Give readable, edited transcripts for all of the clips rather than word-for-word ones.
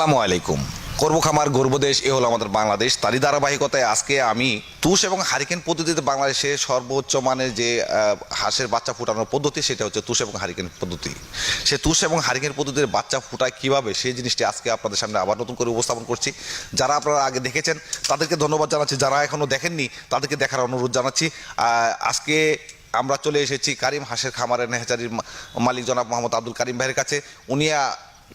আসসালামু আলাইকুম। করব খামার গর্ব দেশ, এ হলো আমাদের বাংলাদেশ। তারই ধারাবাহিকতায় আজকে আমি তুষ এবং হারিকেন পদ্ধতিতে বাংলাদেশে সর্বোচ্চ মানের যে হাঁসের বাচ্চা ফুটানোর পদ্ধতি, সেটা হচ্ছে তুষ এবং হারিকেন পদ্ধতি। সে তুষ এবং হারিকেন পদ্ধতির বাচ্চা ফুটায় কীভাবে, সেই জিনিসটি আজকে আপনাদের সামনে আবার নতুন করে উপস্থাপন করছি। যারা আপনারা আগে দেখেছেন তাদেরকে ধন্যবাদ জানাচ্ছি, যারা এখনও দেখেননি তাদেরকে দেখার অনুরোধ জানাচ্ছি। আজকে আমরা চলে এসেছি কারিম হাঁসের খামারের নেহাচারির মালিক জনাব মোহাম্মদ আব্দুল কারিম ভাইয়ের কাছে। উনি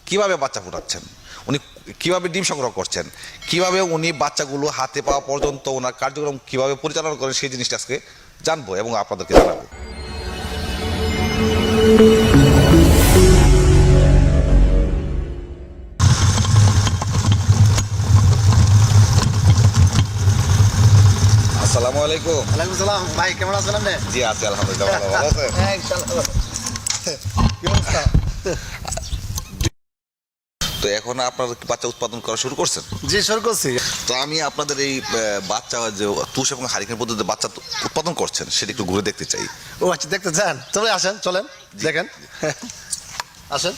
কীভাবে বাচ্চা ফুটাচ্ছেন, উনি কীভাবে ডিম সংগ্রহ করছেন, কীভাবে উনি বাচ্চাগুলো হাতে পাওয়া পর্যন্ত ওনার কার্যক্রম কীভাবে পরিচালনা করেন, সেই জিনিসটা আজকে জানবো এবং আপনাদেরকে জানাবো। আসসালামু আলাইকুম। ওয়ালাইকুম সালাম। ভাই কেমন আছেন আপনি? জি আছি আলহামদুলিল্লাহ, ভালো আছেন? হ্যাঁ ইনশাআল্লাহ। কি অবস্থা? তো এখন আপনারা কি বাচ্চা উৎপাদন করা শুরু করছেন? জি শুরু করছি। তো আমি আপনাদের এই বাচ্চা যে তুষ এবং হারিকেন পদ্ধতিতে বাচ্চা উৎপাদন করছেন সেটা একটু ঘুরে দেখতে চাই। ও আচ্ছা, দেখতে চান? চলে আসেন, চলেন দেখেন। আসেন।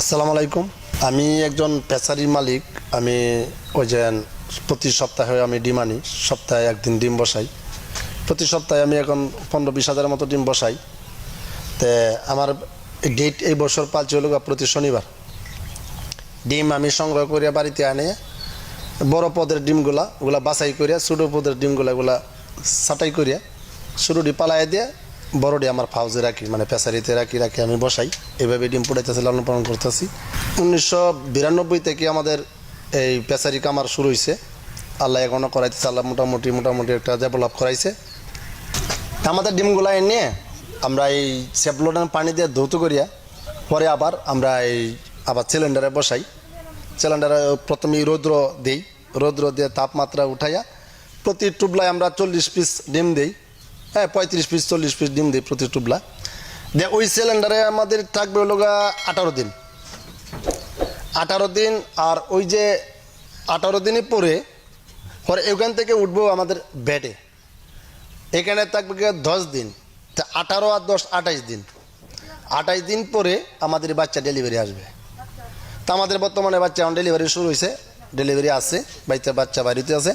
আসসালামু আলাইকুম। আমি একজন পেসারির মালিক। আমি ওই যে প্রতি সপ্তাহে আমি ডিম আনি, সপ্তাহে একদিন ডিম বসাই। প্রতি সপ্তাহে আমি এখন 15-20 হাজারের মতো ডিম বসাই। তো আমার ডেট এই বছর পালছে হলো প্রতি শনিবার। ডিম আমি সংগ্রহ করিয়া বাড়িতে আনে বড় পদের ডিমগুলা ওগুলা বাছাই করিয়া, ছোটো পদের ডিমগুলা ওগুলা ছাটাই করিয়া শুরুটি পালাই দিয়ে বড়ডি আমার ফাউজে রাখি, মানে পেসারিতে রাখি আমি বসাই। এইভাবে ডিম ফুটাইতেছি, লালন পালন করতেছি। 1992 থেকে আমাদের এই পেসারি কামার শুরু হয়েছে। আল্লাহ এখনও করাইতেছে, আল্লাহ মোটামুটি একটা ডেভেলপ করাইছে। আমাদের ডিমগুলা এনে আমরা এই সেপলোডের পানি দিয়ে ধৌত করিয়া পরে আবার আমরা আবার সিলিন্ডারে বসাই। সিলিন্ডারে প্রথমে রৌদ্র দিই, রৌদ্র দিয়ে তাপমাত্রা উঠাইয়া প্রতি টুবলায় আমরা 40 পিস ডিম দিই। হ্যাঁ, 35 পিস 40 পিস ডিম দিই প্রতি টুবলা দিয়ে। ওই সিলিন্ডারে আমাদের থাকবে হলো 18 দিন। 18 দিন। আর ওই যে 18 দিনই পরে ওইখান থেকে উঠবো আমাদের বেডে। এখানে থাকবে 10 দিন। তা 18 আর 10 28 দিন। 28 দিন পরে আমাদের বাচ্চা ডেলিভারি আসবে। তা আমাদের বর্তমানে বাচ্চা এখন ডেলিভারি শুরু হয়েছে, ডেলিভারি আছে, বাচ্চা বাড়িতে আছে।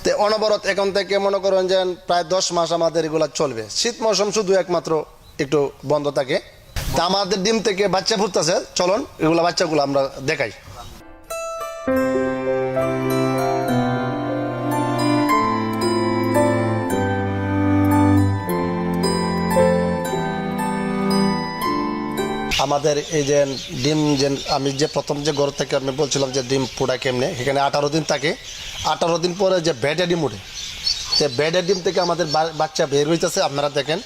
তো অনবরত এখন থেকে মনে করেন যে প্রায় 10 মাস আমাদের এগুলো চলবে। শীত মৌসুম শুধু একমাত্র একটু বন্ধ থাকে। তা আমাদের ডিম থেকে বাচ্চা ফুটতেছে, চলুন এগুলো বাচ্চাগুলো আমরা দেখাই। আমাদের এই যে ডিম যে আমি যে প্রথম যে ঘর থেকে আমি বলছিলাম যে ডিম ফুটা কেমনে, এখানে 18 দিন থাকে। 18 দিন পরে যে বেডে ডিম উঠে, সে বেডে ডিম থেকে আমাদের বাচ্চা বের হইতেছে। আপনারা দেখেন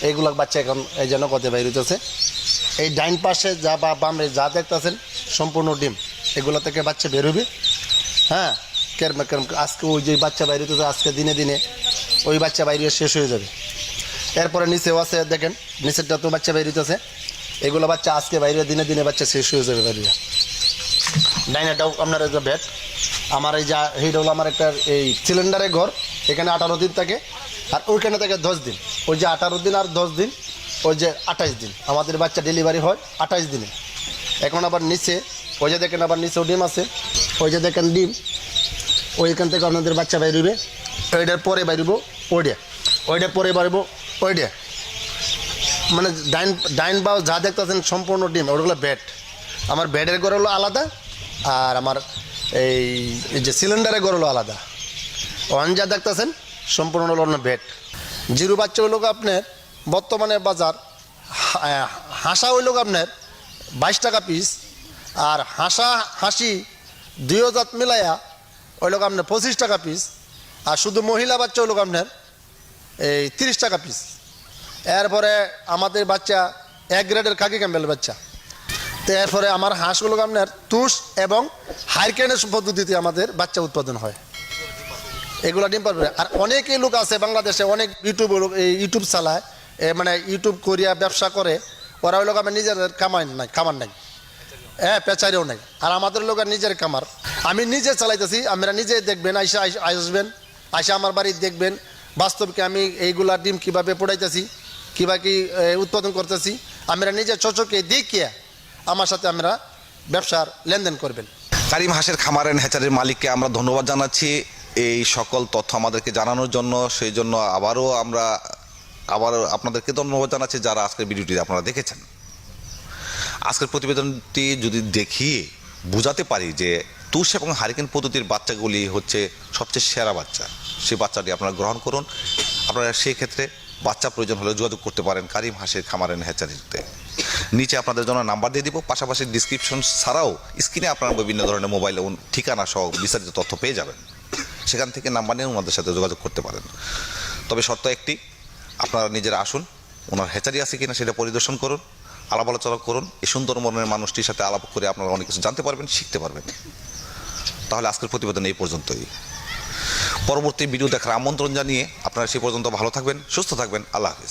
এইগুলো বাচ্চা এখন এই যেন কত বের হইতেছে। এই ডাইন পাশে যা বা বামে যা দেখতেছেন সম্পূর্ণ ডিম, এগুলো থেকে বাচ্চা বের হইবে। হ্যাঁ, কেরম আজকে ওই যে বাচ্চা বাইর হইতেছে, আজকে দিনে দিনে ওই বাচ্চা বাইরে শেষ হয়ে যাবে। এরপরে নিচেও আছে, দেখেন নিচেরটা তো বাচ্চা বাইর হইতেছে। এগুলো বাচ্চা আজকে বাইরে দিনে দিনে বাচ্চা শেষ হয়ে যাবে বাইরে। ডাইনাটাও আপনার একটা বেড। আমার এই যা এইটা হলো আমার একটা এই সিলিন্ডারের ঘর। এখানে 18 দিন থাকে, আর ওইখানে থাকে 10 দিন। ওই যে 18 দিন আর 10 দিন, ওই যে 28 দিন আমাদের বাচ্চা ডেলিভারি হয় 28 দিনে। এখন আবার নিচে ওই যে দেখেন আবার নিচেও ডিম আছে। ওই যে দেখেন ডিম, ওইখান থেকে আপনাদের বাচ্চা বাইরবে। ওইটার পরে বাইরব ওইটার পরে বাইরব ওইটা। মানে ডাইন বাউ যা দেখতেছেন সম্পূর্ণ ডিম, ওগুলো বেড। আমার বেডের ঘর হলো আলাদা, আর আমার এই যে সিলিন্ডারের ঘর হলো আলাদা। ওয়ান যা দেখতেছেন সম্পূর্ণ হলো বেড। জিরো বাচ্চা হইল আপনার বর্তমানে বাজার হাঁসা হইল আপনার 22 টাকা পিস, আর হাসি 2 জাত মিলাইয়া ওই লোক আপনার 25 টাকা পিস, আর শুধু মহিলা বাচ্চা ওই লোক আপনার এই 30 টাকা পিস। এরপরে আমাদের বাচ্চা 1 গ্রেডের খাকি ক্যাম্বেল বাচ্চা। তো এরপরে আমার হাঁসগুলো আপনার তুষ এবং হাইরকেনের পদ্ধতিতে আমাদের বাচ্চা উৎপাদন হয়, এগুলো ডিম পারবে। আর অনেকেই লোক আছে বাংলাদেশে, অনেক ইউটিউব চালায়, মানে ইউটিউব করিয়া ব্যবসা করে, ওরা ওই লোক আমার নিজেদের খামার নাই, হ্যাঁ পেঁচারিও নাই। আর আমাদের লোক নিজের খামার, আমি নিজে চালাইতেছি, আপনারা নিজে দেখবেন, আসবেন আইসা আমার বাড়ি দেখবেন বাস্তবকে আমি এইগুলা ডিম কিভাবে পোড়াইতেছি, কিভাবে কি উৎপাদন করতেছি, আমরা নিজে চোখে দেখিয়া আমার সাথে আমরা ব্যবসার লেনদেন করবেন। কারিম হাঁসের খামার অ্যান্ড হ্যাচারির মালিককে আমরা ধন্যবাদ জানাচ্ছি এই সকল তথ্য আমাদেরকে জানানোর জন্য। সেই জন্য আবার আপনাদেরকে ধন্যবাদ জানাচ্ছি যারা আজকের ভিডিওটি আপনারা দেখেছেন। আজকের প্রতিবেদনটি যদি দেখিয়ে বোঝাতে পারি যে তুষ এবং হারিকেন পদ্ধতির বাচ্চাগুলি হচ্ছে সবচেয়ে সেরা বাচ্চা, সেই বাচ্চাটি আপনারা গ্রহণ করুন। আপনারা সেই ক্ষেত্রে বাচ্চা প্রয়োজন হলে যোগাযোগ করতে পারেন কারিম হাঁসের খামার অ্যান্ড হ্যাচারিতে। নিচে আপনাদের জন্য নাম্বার দিয়ে দিব, পাশাপাশি ডিসক্রিপশন ছাড়াও স্ক্রিনে আপনারা বিভিন্ন ধরনের মোবাইল এবং ঠিকানা সহ বিস্তারিত তথ্য পেয়ে যাবেন। সেখান থেকে নাম্বার নিয়ে ওনাদের সাথে যোগাযোগ করতে পারেন। তবে শর্ত একটি, আপনারা নিজেরা আসুন, ওনার হ্যাচারি আছে কিনা সেটা পরিদর্শন করুন, আলাপ আলোচনা করুন। এই সুন্দর মনের মানুষটির সাথে আলাপ করে আপনারা অনেক কিছু জানতে পারবেন, শিখতে পারবেন। তাহলে আজকের প্রতিবেদন এই পর্যন্তই। পরবর্তী ভিডিও দেখার আমন্ত্রণ জানিয়ে আপনারা সেই পর্যন্ত ভালো থাকবেন, সুস্থ থাকবেন। আল্লাহ হাফিজ।